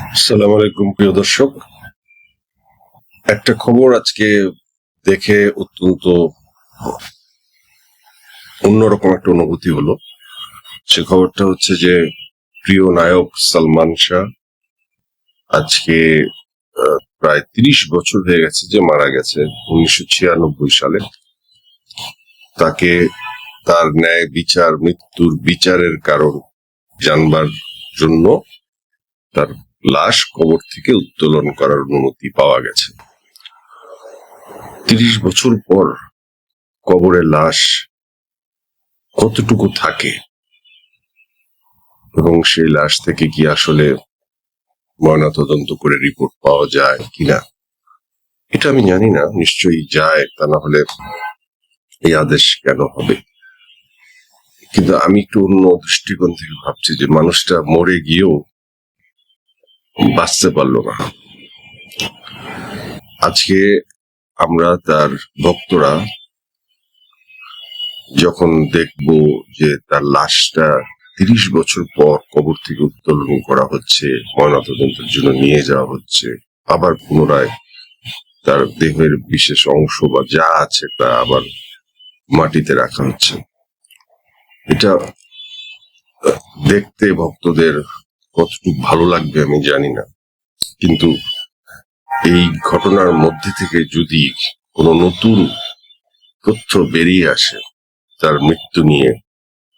আসসালামু আলাইকুম প্রিয় দর্শক। একটা খবর আজকে দেখে অত্যন্ত অন্যরকম একটা অনুভূতি হলো। সে খবরটা হচ্ছে যে প্রিয় নায়ক সালমান শাহ আজকে প্রায় ৩০ বছর হয়ে গেছে যে মারা গেছে ১৯৯৬ সালে। তাকে তার ন্যায় বিচার, মৃত্যুর বিচারের কারণ জানবার জন্য তার লাশ কবর থেকে উত্তোলন করার অনুমতি পাওয়া গেছে। ৩০ বছর পর কবরে লাশ কতটুকু থাকে এবং সেই লাশ থেকে কি আসলে ময়নাতদন্ত করে রিপোর্ট পাওয়া যায় কিনা এটা আমি জানি না, নিশ্চয়ই যায়, তা না হলে এই আদেশ কেন হবে। কিন্তু আমি একটু অন্য দৃষ্টিকোণ থেকে ভাবছি যে মানুষটা মরে গিয়েও বাঁচতে পারলো না। আজকে আমরা তার ভক্তরা যখন দেখব যে তার লাশটা ৩০ বছর পর কবর থেকে উত্তোলন করা হচ্ছে, ময়নাতদন্তের জন্য নিয়ে যাওয়া হচ্ছে, আবার পুনরায় তার দেহের বিশেষ অংশ বা যা আছে তা আবার মাটিতে রাখা হচ্ছে, এটা দেখতে ভক্তদের কতটুকু ভালো লাগবে আমি জানি না। কিন্তু এই ঘটনার মধ্যে থেকে যদি কোনো নতুন তথ্য বেরিয়ে আসে, তার মৃত্যু নিয়ে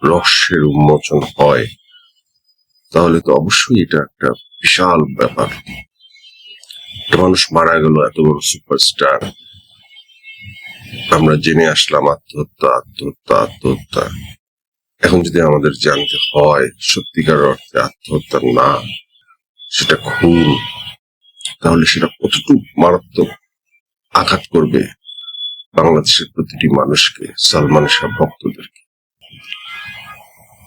রহস্যের উন্মোচন হয়, তাহলে তো অবশ্যই এটা একটা বিশাল ব্যাপার। একটা মানুষ মারা গেল, এত বড় সুপারস্টার, আমরা জেনে আসলাম আত্মহত্যা আত্মহত্যা আত্মহত্যা। এখন যদি আমাদের জানতে হয় সত্যিকার অর্থে আত্মহত্যা না, সেটা খুন, তাহলে সেটা কতটুকু মারাত্মক আঘাত করবে বাংলাদেশের প্রতিটি মানুষকে, সালমান শাহ ভক্তদেরকে।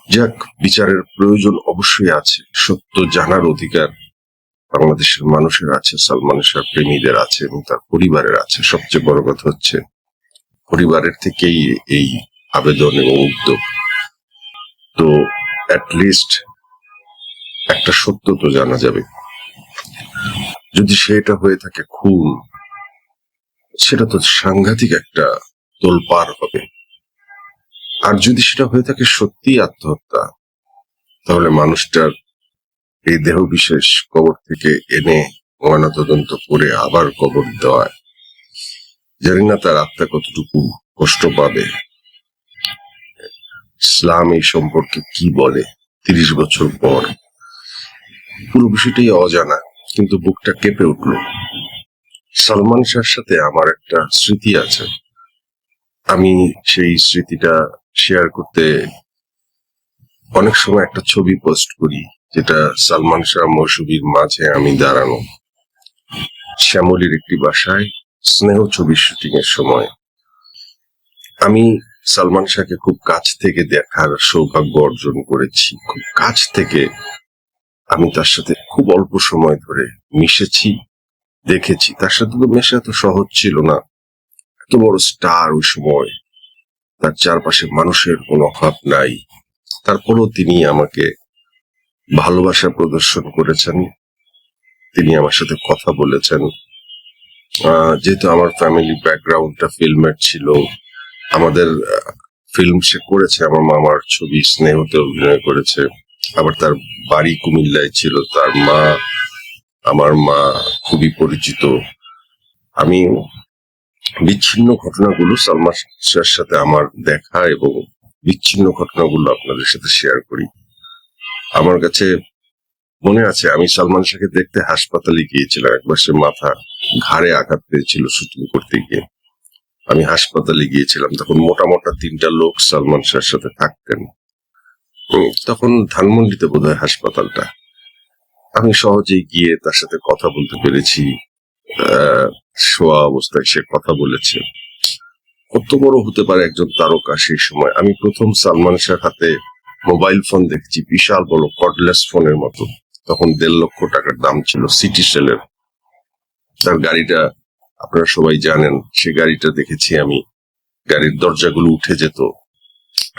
যাক, বিচারের প্রয়োজন অবশ্যই আছে, সত্য জানার অধিকার বাংলাদেশের মানুষের আছে, সালমান শাহ প্রেমীদের আছে এবং তার পরিবারের আছে। সবচেয়ে বড় কথা হচ্ছে পরিবারের থেকেই এই আবেদন এবং উদ্যোগ। তো অ্যাটলিস্ট একটা সত্য তো জানা যাবে। যদি সেটা হয়ে থাকে খুন, সেটা তো সাংঘাতিক একটা তোলপাড় হবে। আর যদি সেটা হয়ে থাকে সত্যি আত্মহত্যা, তাহলে মানুষটার এই দেহ বিশেষ কবর থেকে এনে ময়নাতদন্ত করে আবার কবর দেওয়ায় জানি না তার আত্মা কতটুকু কষ্ট পাবে। ইসলাম এই সম্পর্কে কি বলে ৩০ বছর পর, পুরো বিষয়টাই অজানা, কিন্তু বুকটা কেঁপে উঠল। সালমান শাহর সাথে আমার একটা স্মৃতি আছে, আমি সেই স্মৃতিটা শেয়ার করতে অনেক সময় একটা ছবি পোস্ট করি, যেটা সালমান শাহ মৌসুমীর মাঝে আমি দাঁড়ানো শ্যামলীর একটি বাসায় স্নেহ ছবির শুটিং এর সময়। আমি সালমান শাহকে খুব কাছ থেকে দেখার সৌভাগ্য অর্জন করেছি, খুব কাছ থেকে আমি তার সাথে খুব অল্প সময় ধরে মিশেছি, দেখেছি। তার সাথে তো মেশা এত সহজ ছিল না, এত বড় স্টার ওই সময়, তার চারপাশে মানুষের কোনো অভাব নাই। তারপরেও তিনি আমাকে ভালোবাসা প্রদর্শন করেছেন, তিনি আমার সাথে কথা বলেছেন। যেহেতু আমার ফ্যামিলি ব্যাকগ্রাউন্ডটা ফিল্মের ছিল, আমাদের ফিল্ম সে করেছে, আমার মামার ছবি স্নেহতে অভিনয় করেছে, আবার তার বাড়ি কুমিল্লায় ছিল, তার মা, আমার মা খুবই পরিচিত। আমি বিচ্ছিন্ন ঘটনাগুলো সালমান শাহর সাথে আমার দেখা এবং বিচ্ছিন্ন ঘটনাগুলো আপনাদের সাথে শেয়ার করি। আমার কাছে মনে আছে আমি সালমান শাহকে দেখতে হাসপাতালে গিয়েছিলাম একবার, সে মাথা ঘাড়ে আঘাত পেয়েছিল শুটিং করতে গিয়ে। আমি হাসপাতালে গিয়েছিলাম, তখন মোটা মোটা 3টা লোক সালমান শাহর সাথে থাকতেন। তখন ধানমন্ডিতে বোধহয় হাসপাতালটা। আমি সহজেই গিয়ে তার সাথে কথা বলতে পেরেছি। শোয়া অবস্থায় সে কথা বলেছে। কত বড় হতে পারে একজন তারকা সেই সময়। আমি প্রথম সালমান শাহর হাতে মোবাইল ফোন দেখছি, বিশাল বড় কর্ডলেস ফোনের মতো। তখন 1.5 লক্ষ টাকার দাম ছিল, সিটি সেলের। তার গাড়িটা আপনারা সবাই জানেন, সে গাড়িটা দেখেছি আমি, গাড়ির দরজাগুলো উঠে যেত।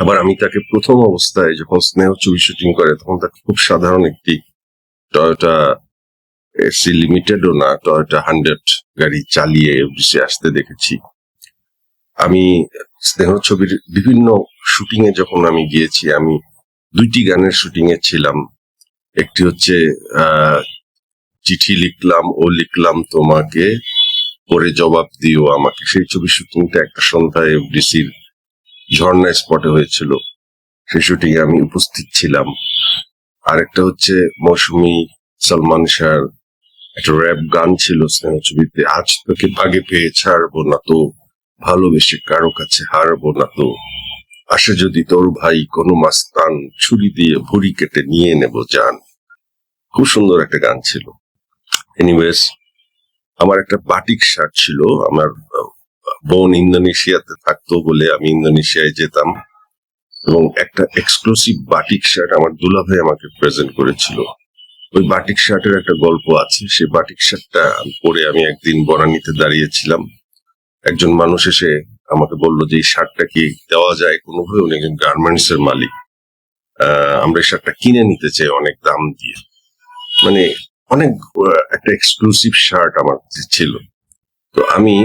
আবার আমি তাকে প্রথম অবস্থায় যখন স্নেহ ছবি শুটিং করে, তখন তাকে খুব সাধারণ একটি টয়োটা এসি লিমিটেডও না, টয়োটা 100 গাড়ি চালিয়ে এফডিসি আসতে দেখেছি। আমি স্নেহ ছবির বিভিন্ন শুটিং এ যখন আমি গিয়েছি, আমি 2টি গানের শুটিং এ ছিলাম। একটি হচ্ছে চিঠি লিখলাম ও লিখলাম তোমাকে, পরে জবাব দিও আমাকে। সেই ছবির শুটিংটা একটা সন্ধ্যায় এফডিসির ঝর্ণা স্পটে হয়েছিল, সেই শুটিং এ আমি উপস্থিত ছিলাম। আরেকটা হচ্ছে মৌসুমী সালমান শাহর একটা র্যাপ গান ছিল স্নেহ ছবিতে, আজ তোকে ভাগে পেয়ে ছাড়বো না তো, ভালোবেসে কারো কাছে হারবো না তো, আসে যদি তোর ভাই কোনো মাস্তান, ছুরি দিয়ে ভুড়ি কেটে নিয়ে নেব জান। খুব সুন্দর একটা গান ছিল। এনিওয়েজ, আমার একটা বাটিক শার্ট ছিল। আমার বোন ইন্দোনেশিয়াতে থাকতো বলে আমি ইন্দোনেশিয়ায় যেতাম, এবং একটা এক্সক্লুসিভ বাটিক শার্ট আমার দুলাভাই আমাকে প্রেজেন্ট করেছিল। ওই বাটিক শার্টের একটা গল্প আছে। সেই বাটিক শার্টটা পরে আমি একদিন বনানীতে দাঁড়িয়েছিলাম। একজন মানুষ এসে আমাকে বললো যে এই শার্টটা কি দেওয়া যায় কোনোভাবে। উনি একজন গার্মেন্টস এর মালিক। আমরা এই শার্টটা কিনে নিতে চাই অনেক দাম দিয়ে। মানে অনেক একটা এক্সক্লুসিভ শার্ট আমার ছিল। তো আমি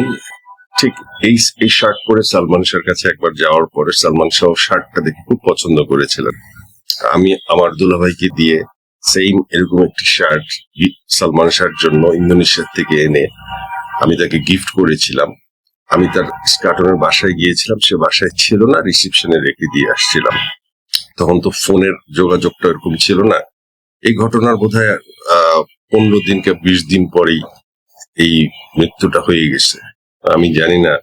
ঠিক এই শার্ট পরে সালমান শাহর কাছে একবার যাওয়ার পরে সালমান শাহ শার্টটা দেখে খুব পছন্দ করেছিলেন। আমি আমার দুলাভাইকে দিয়ে সেম এরকম একটি শার্ট সালমান শাহর জন্য ইন্দোনেশিয়া থেকে এনে আমি তাকে গিফট করেছিলাম। আমি তার স্কাটনের বাসায় গিয়েছিলাম, সে বাসায় ছিল না, রিসেপশনে রেখে দিয়ে আসছিলাম। তখন তো ফোনের যোগাযোগটা এরকম ছিল না। এই ঘটনার বোধহয় 15 দিন কে 20 দিন পরেই এই মৃত্যুটা হয়ে গেছে। আমি জানি না,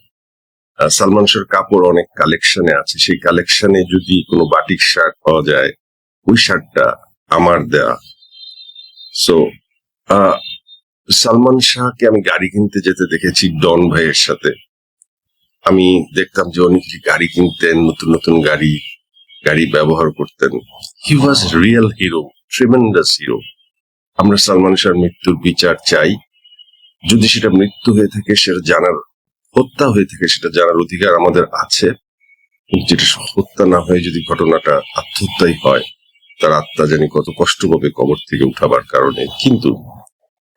সালমান শাহর কাপড় অনেক কালেকশনে আছে, সেই কালেকশনে যদি কোনো বাটিক শার্ট পাওয়া যায়, ওই শার্টটা আমার দেয়া। সো সালমান শাহকে আমি গাড়ি কিনতে যেতে দেখেছি ডন ভাইয়ের সাথে। আমি দেখতাম যে উনি গাড়ি কিনতেন, নতুন নতুন গাড়ি ব্যবহার করতেন। হি ওয়াজ রিয়েল হিরো, ট্রিমেন্ডাস হিরো। আমরা সালমান শাহর মৃত্যুর বিচার চাই। যদি সেটা মৃত্যু হয়ে থাকে সেটা জানার, হত্যা হয়ে থাকে সেটা জানার অধিকার আমাদের আছে। কিন্তু যেটা হত্যা না হয়ে যদি ঘটনাটা আত্মহত্যাই হয়, তার আত্মা জানি কত কষ্ট পাবে কবর থেকে উঠাবার কারণে। কিন্তু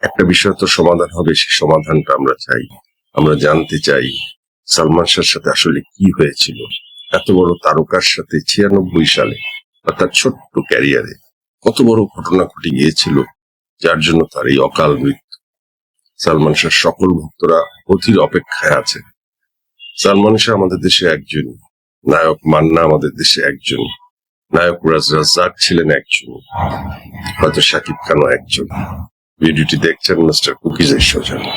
একটা বিষয় তো সমাধান হবে, সেই সমাধানটা আমরা চাই। আমরা জানতে চাই সালমান শাহর সাথে আসলে কি হয়েছিল। এত বড় তারকার সাথে 96 সালে বা তার ছোট্ট ক্যারিয়ারে কত বড় ঘটনা ঘটে গিয়েছিল, যার জন্য তার এই অকাল মৃত্যু। সালমান শাহর সকল ভক্তরা অধীর অপেক্ষায় আছে। সালমান শাহ আমাদের দেশে একজন নায়ক, মান্না আমাদের দেশে একজন নায়ক, রাজ্জাক ছিলেন একজন, হয়তো শাকিব খানও একজন। ভিডিওটি দেখছেন মিস্টার কুকিজের সৌজন্যে।